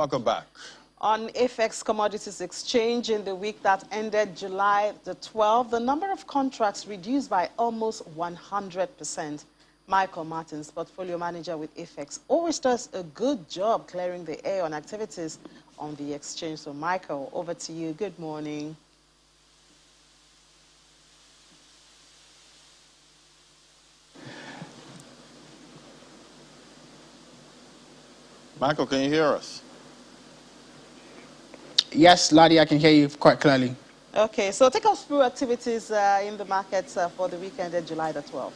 Welcome back. On AFEX Commodities Exchange in the week that ended July the 12th, the number of contracts reduced by almost 100%. Michael Martins, portfolio manager with AFEX, always does a good job clearing the air on activities on the exchange. So, Michael, over to you. Good morning. Michael, can you hear us? Yes, Ladi, I can hear you quite clearly. Okay, so take us through activities in the markets for the weekend of July the 12th.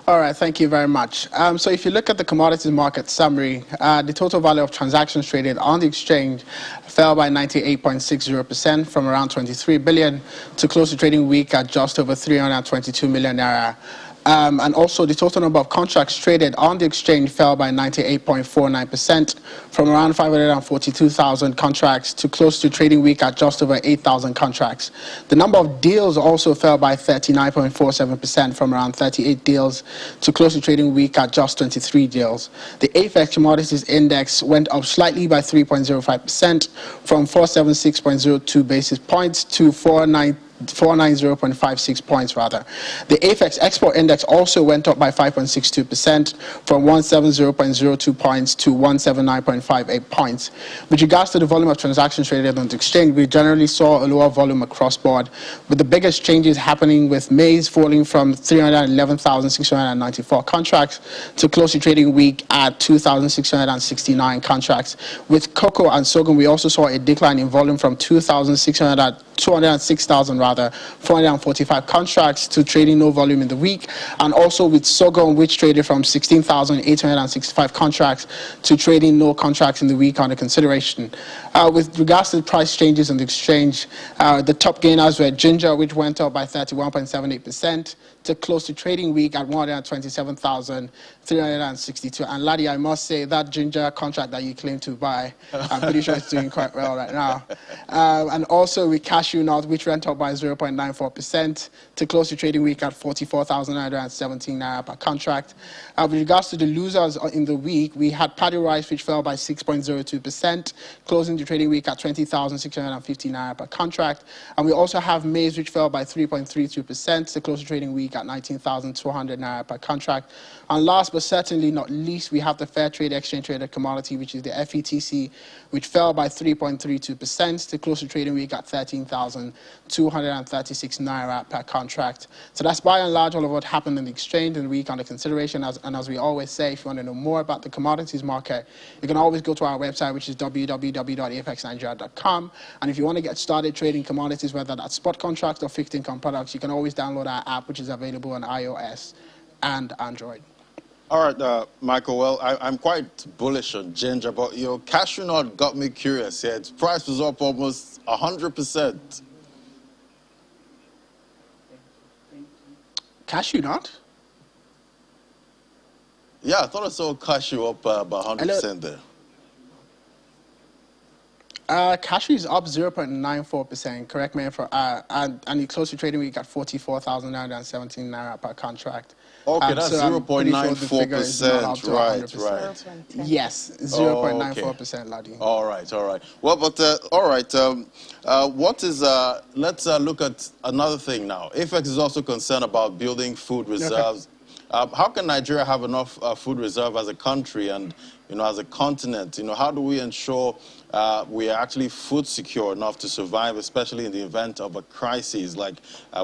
All right, thank you very much. So if you look at the commodities market summary, the total value of transactions traded on the exchange fell by 98.60% from around 23 billion to close the trading week at just over 322 million naira. And also the total number of contracts traded on the exchange fell by 98.49% from around 542,000 contracts to close to trading week at just over 8,000 contracts. The number of deals also fell by 39.47% from around 38 deals to close the trading week at just 23 deals. The AFEX Commodities Index went up slightly by 3.05% from 476.02 basis points to 490.56 points rather. The AFEX Export Index also went up by 5.62% from 170.02 points to 179.58 points. With regards to the volume of transactions traded on the exchange, we generally saw a lower volume across board, with the biggest changes happening with maize falling from 311,694 contracts to close the trading week at 2,669 contracts. With cocoa and sorghum, we also saw a decline in volume from 445 contracts to trading no volume in the week, and also with sorghum, which traded from 16,865 contracts to trading no contracts in the week under consideration. With regards to the price changes on the exchange, the top gainers were ginger, which went up by 31.78% to close the trading week at 127,362. And Ladi, I must say that ginger contract that you claim to buy, I'm pretty sure it's doing quite well right now. And also with cashew nut, which went up by 0.94% to close the trading week at 44,917 naira per contract. With regards to the losers in the week, we had paddy rice, which fell by 6.02%, closing the trading week at 20,650 naira per contract. And we also have maize, which fell by 3.32% to close the trading week at 19,200 naira per contract. And last but certainly not least, we have the fair trade exchange traded commodity, which is the FETC, which fell by 3.32% to close the trading week at 13,236 naira per contract. So that's by and large all of what happened in the exchange in the week under consideration. And as we always say, if you want to know more about the commodities market, you can always go to our website, which is www.afexnigeria.com. And if you want to get started trading commodities, whether that's spot contracts or fixed income products, you can always download our app, which is available on iOS and Android. All right, Michael, well, I'm quite bullish on ginger, but your cashew nut got me curious here. Its price was up almost 100%. Cashew nut? Yeah, I thought I saw cashew up about 100% there. Cashew is up 0.94%, correct me if and you closed your trading week at 44,917 naira per contract. Okay, that's so 0.94%, right. Yes, 0.94%, Ladi. All right. Well, but, all right, what is, let's look at another thing now. AFEX is also concerned about building food reserves. Okay. How can Nigeria have enough food reserve as a country and, as a continent? How do we ensure we are actually food secure enough to survive, especially in the event of a crisis like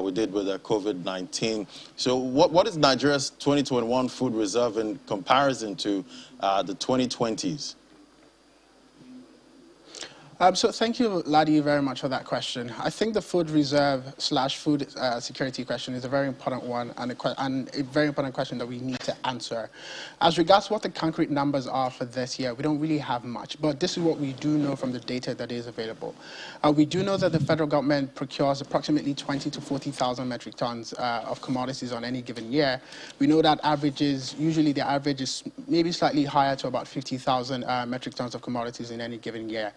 we did with COVID-19? So what is Nigeria's 2021 food reserve in comparison to the 2020s? So thank you, Ladi, very much for that question. I think the food reserve / food security question is a very important one and a very important question that we need to answer. As regards to what the concrete numbers are for this year, we don't really have much, but this is what we do know from the data that is available. We do know that the federal government procures approximately 20 to 40,000 metric tons of commodities on any given year. We know that usually the average is maybe slightly higher to about 50,000 metric tons of commodities in any given year.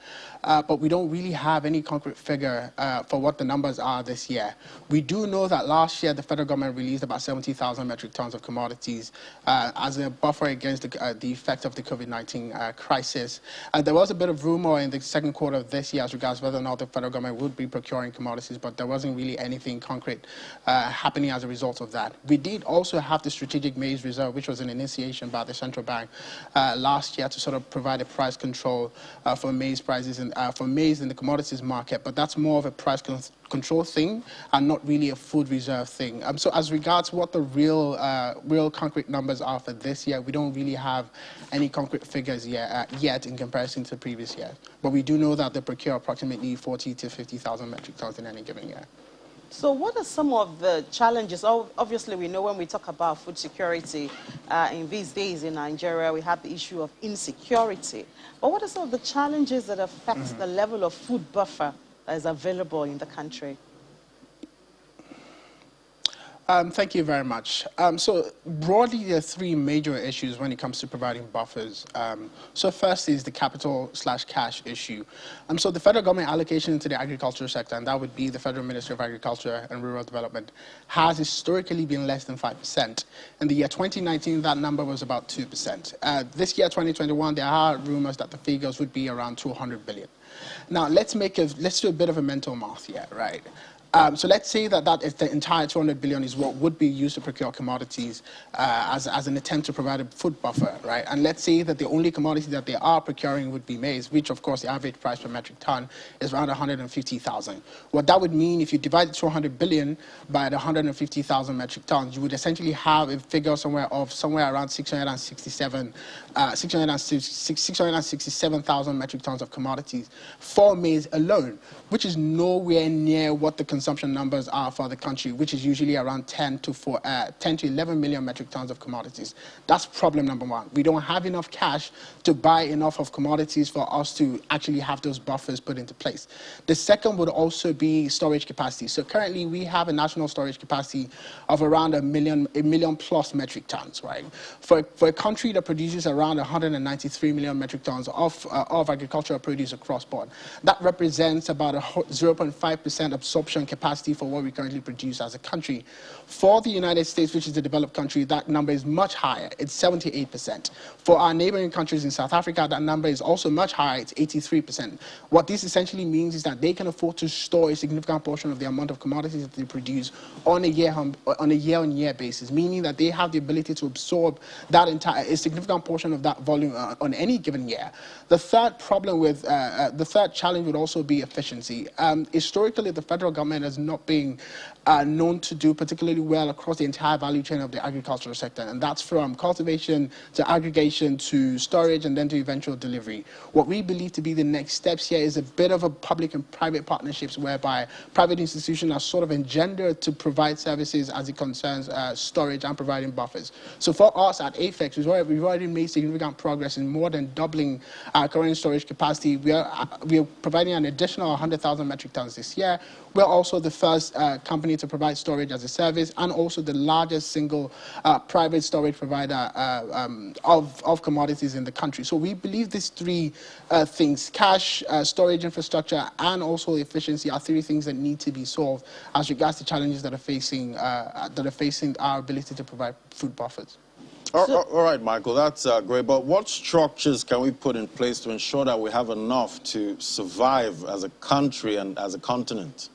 but we don't really have any concrete figure for what the numbers are this year. We do know that last year the federal government released about 70,000 metric tons of commodities as a buffer against the effect of the COVID-19 crisis. There was a bit of rumor in the second quarter of this year as regards whether or not the federal government would be procuring commodities, but there wasn't really anything concrete happening as a result of that. We did also have the strategic maize reserve, which was an initiation by the central bank last year to sort of provide a price control for maize prices and for maize in the commodities market, but that's more of a price control thing and not really a food reserve thing. So as regards what the real concrete numbers are for this year, we don't really have any concrete figures yet in comparison to the previous year. But we do know that they procure approximately 40 to 50,000 metric tons in any given year. So what are some of the challenges? Obviously, we know when we talk about food security in these days in Nigeria, we have the issue of insecurity. But what are some of the challenges that affect the level of food buffer that is available in the country? Thank you very much. So broadly, there are three major issues when it comes to providing buffers. So first is the capital/cash issue. So the federal government allocation to the agricultural sector, and that would be the Federal Ministry of Agriculture and Rural Development, has historically been less than 5%. In the year 2019, that number was about 2%. This year, 2021, there are rumors that the figures would be around 200 billion. Now, let's do a bit of a mental math here, right? So let's say that the entire 200 billion is what would be used to procure commodities as an attempt to provide a food buffer, right? And let's say that the only commodity that they are procuring would be maize, which of course the average price per metric ton is around 150,000. What that would mean, if you divide the 200 billion by the 150,000 metric tons, you would essentially have a figure somewhere around 667,000 metric tons of commodities for maize alone, which is nowhere near what the consumption numbers are for the country, which is usually around 10 to 11 million metric tons of commodities. That's problem number one. We don't have enough cash to buy enough of commodities for us to actually have those buffers put into place. The second would also be storage capacity. So currently we have a national storage capacity of around a million plus metric tons, right? For a country that produces around 193 million metric tons of agricultural produce across board, that represents about a 0.5% absorption capacity for what we currently produce as a country. For the United States, which is a developed country, that number is much higher. It's 78%. For our neighboring countries in South Africa, that number is also much higher. It's 83%. What this essentially means is that they can afford to store a significant portion of the amount of commodities that they produce on a year-on-year basis, meaning that they have the ability to absorb a significant portion of that volume on any given year. The third challenge would also be efficiency. Historically, the federal government has not been known to do particularly well across the entire value chain of the agricultural sector, and that's from cultivation to aggregation to storage and then to eventual delivery. What we believe to be the next steps here is a bit of a public and private partnerships whereby private institutions are sort of engendered to provide services as it concerns storage and providing buffers. So for us at AFEX, we've already made significant progress in more than doubling our current storage capacity. We are providing an additional 100,000 metric tons this year. We're also the first company to provide storage as a service and also the largest single private storage provider of commodities in the country. So we believe these three things, cash, storage infrastructure, and also efficiency, are three things that need to be solved as regards to challenges that are facing our ability to provide food buffers. All right, Michael, that's great. But what structures can we put in place to ensure that we have enough to survive as a country and as a continent?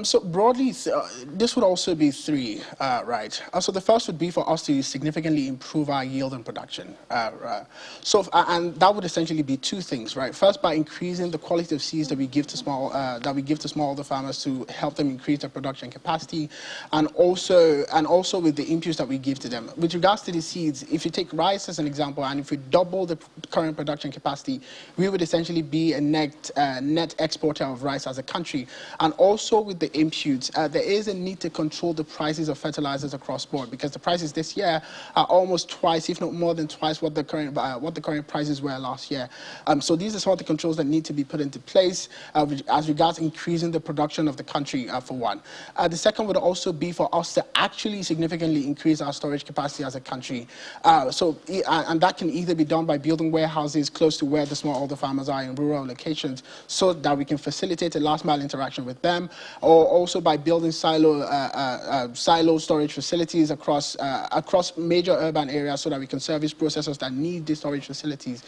So broadly, this would also be three, right? So the first would be for us to significantly improve our yield and production. And that would essentially be two things, right? First, by increasing the quality of seeds that we give to smallholder farmers to help them increase their production capacity, and also with the inputs that we give to them. With regards to the seeds, if you take rice as an example, and if we double the current production capacity, we would essentially be a net exporter of rice as a country, and also with the inputs, there is a need to control the prices of fertilizers across board, because the prices this year are almost twice, if not more than twice, what the current prices were last year. So these are some of the controls that need to be put into place as regards increasing the production of the country, for one. The second would also be for us to actually significantly increase our storage capacity as a country. And that can either be done by building warehouses close to where the smallholder farmers are in rural locations, so that we can facilitate a last mile interaction with them, or also by building silo storage facilities across major urban areas, so that we can service processors that need these storage facilities.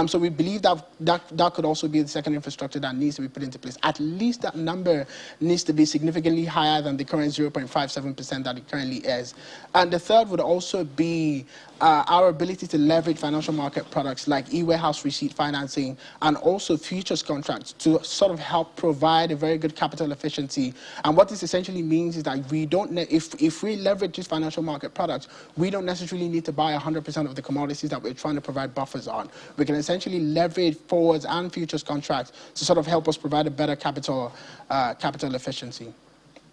So we believe that could also be the second infrastructure that needs to be put into place. At least that number needs to be significantly higher than the current 0.57% that it currently is. And the third would also be our ability to leverage financial market products like e-warehouse receipt financing and also futures contracts to sort of help provide a very good capital efficiency. And what this essentially means is that we don't, if we leverage these financial market products, we don't necessarily need to buy 100% of the commodities that we're trying to provide buffers on. We can essentially leverage forwards and futures contracts to sort of help us provide a better capital efficiency.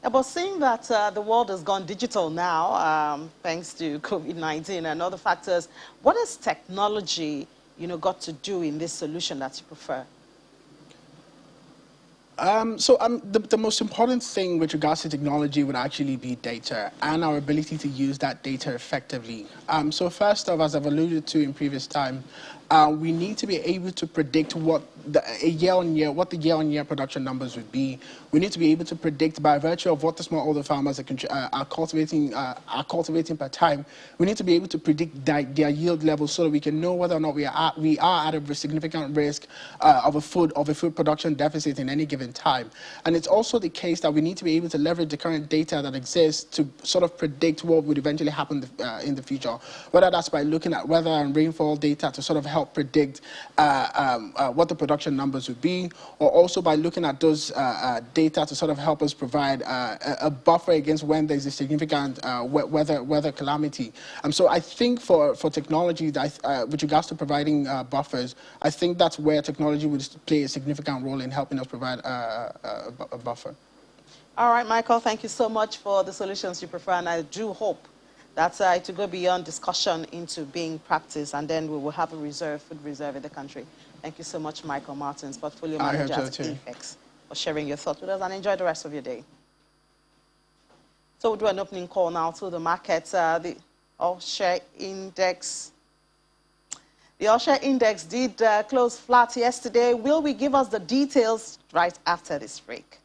But seeing that the world has gone digital now, thanks to COVID-19 and other factors, what has technology, got to do in this solution that you prefer? The most important thing with regards to technology would actually be data and our ability to use that data effectively. So first off, as I've alluded to in previous time, we need to be able to predict what the year-on-year production numbers would be. We need to be able to predict by virtue of what the smallholder farmers are cultivating per time. We need to be able to predict their yield levels so that we can know whether or not we are at a significant risk of a food production deficit in any given time. And it's also the case that we need to be able to leverage the current data that exists to sort of predict what would eventually happen in the future, whether that's by looking at weather and rainfall data to sort of help predict what the production numbers would be, or also by looking at those data to sort of help us provide a buffer against when there's a significant weather calamity. So I think for technology, with regards to providing buffers, I think that's where technology would play a significant role in helping us provide a buffer. All right, Michael, thank you so much for the solutions you prefer, and I do hope that it will go beyond discussion into being practice, and then we will have a food reserve in the country. Thank you so much, Michael Martins, Portfolio Manager at AFEX, for sharing your thoughts with us, and enjoy the rest of your day. So we'll do an opening call now to the markets. The all-share index. The all-share index did close flat yesterday. Will we give us the details right after this break?